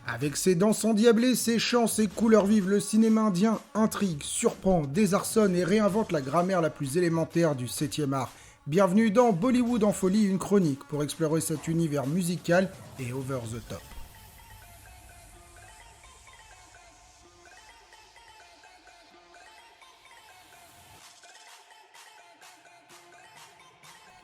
Avec ses danses endiablées, ses chants, ses couleurs vives, le cinéma indien intrigue, surprend, désarçonne et réinvente la grammaire la plus élémentaire du 7e art. Bienvenue dans Bollywood en folie, une chronique pour explorer cet univers musical et over the top.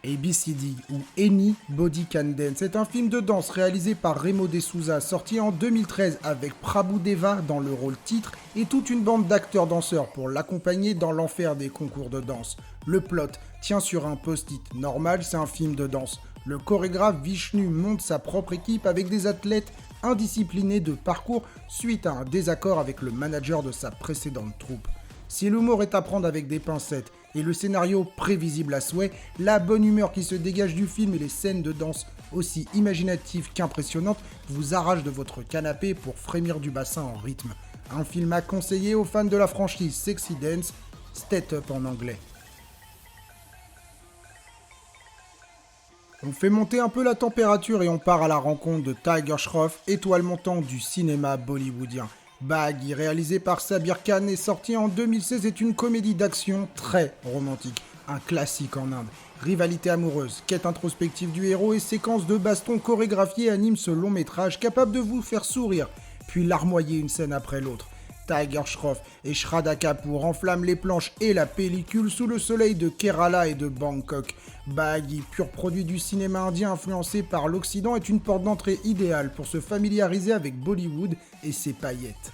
ABCD ou Anybody Can Dance est un film de danse réalisé par Remo De Souza, sorti en 2013 avec Prabhu Deva dans le rôle titre et toute une bande d'acteurs danseurs pour l'accompagner dans l'enfer des concours de danse. Le plot tient sur un post-it. Normal, c'est un film de danse. Le chorégraphe Vishnu monte sa propre équipe avec des athlètes indisciplinés de parcours suite à un désaccord avec le manager de sa précédente troupe. Si l'humour est à prendre avec des pincettes et le scénario prévisible à souhait, la bonne humeur qui se dégage du film et les scènes de danse aussi imaginatives qu'impressionnantes vous arrachent de votre canapé pour frémir du bassin en rythme. Un film à conseiller aux fans de la franchise Sexy Dance, Step Up en anglais. On fait monter un peu la température et on part à la rencontre de Tiger Shroff, étoile montante du cinéma bollywoodien. Baggy, réalisé par Sabir Khan et sorti en 2016, est une comédie d'action très romantique. Un classique en Inde. Rivalité amoureuse, quête introspective du héros et séquences de baston chorégraphiées animent ce long métrage capable de vous faire sourire, puis larmoyer une scène après l'autre. Tiger Shroff et Shraddha Kapoor enflamment les planches et la pellicule sous le soleil de Kerala et de Bangkok. Baggy, pur produit du cinéma indien influencé par l'Occident, est une porte d'entrée idéale pour se familiariser avec Bollywood et ses paillettes.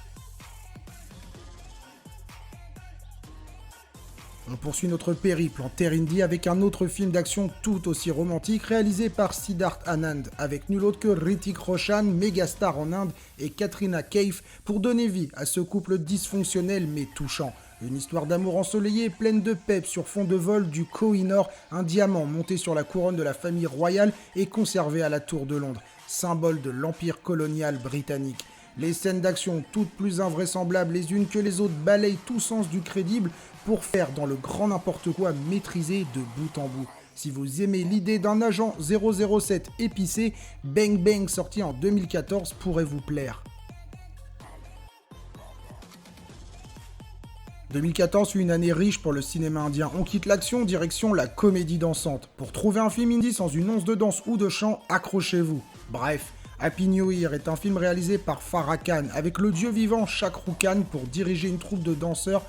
On poursuit notre périple en terre indie avec un autre film d'action tout aussi romantique réalisé par Siddharth Anand avec nul autre que Hrithik Roshan, mégastar en Inde, et Katrina Kaif pour donner vie à ce couple dysfonctionnel mais touchant. Une histoire d'amour ensoleillée pleine de peps sur fond de vol du Koh-i-Noor, un diamant monté sur la couronne de la famille royale et conservé à la Tour de Londres, symbole de l'empire colonial britannique. Les scènes d'action, toutes plus invraisemblables les unes que les autres, balayent tout sens du crédible pour faire dans le grand n'importe quoi maîtrisé de bout en bout. Si vous aimez l'idée d'un agent 007 épicé, Bang Bang sorti en 2014 pourrait vous plaire. 2014 fut une année riche pour le cinéma indien. On quitte l'action, direction la comédie dansante. Pour trouver un film indie sans une once de danse ou de chant, accrochez-vous. Bref, Happy New Year est un film réalisé par Farah Khan avec le dieu vivant Shah Rukh Khan pour diriger une troupe de danseurs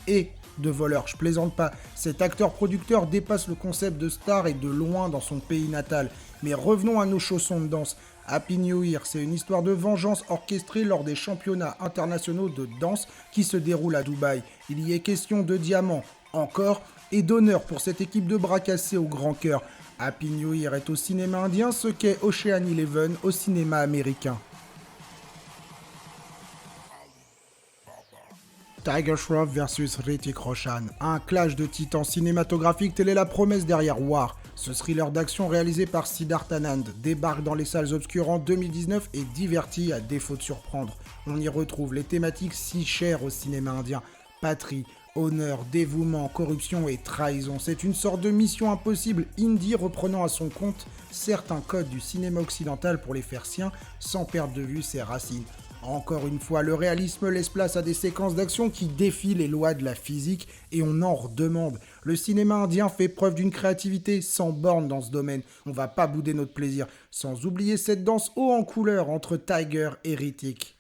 et de voleurs. Je plaisante pas, cet acteur-producteur dépasse le concept de star et de loin dans son pays natal. Mais revenons à nos chaussons de danse. Happy New Year, c'est une histoire de vengeance orchestrée lors des championnats internationaux de danse qui se déroulent à Dubaï. Il y est question de diamants, encore, et d'honneur pour cette équipe de bras cassés au grand cœur. Happy New Year est au cinéma indien ce qu'est Ocean Eleven au cinéma américain. Tiger Shroff vs Hrithik Roshan, un clash de titans cinématographiques, telle est la promesse derrière War. Ce thriller d'action réalisé par Siddharth Anand débarque dans les salles obscures en 2019 et divertit à défaut de surprendre. On y retrouve les thématiques si chères au cinéma indien, patrie, honneur, dévouement, corruption et trahison. C'est une sorte de mission impossible indie reprenant à son compte certains codes du cinéma occidental pour les faire siens sans perdre de vue ses racines. Encore une fois, le réalisme laisse place à des séquences d'action qui défient les lois de la physique et on en redemande. Le cinéma indien fait preuve d'une créativité sans borne dans ce domaine. On va pas bouder notre plaisir, sans oublier cette danse haut en couleur entre Tiger et Hrithik.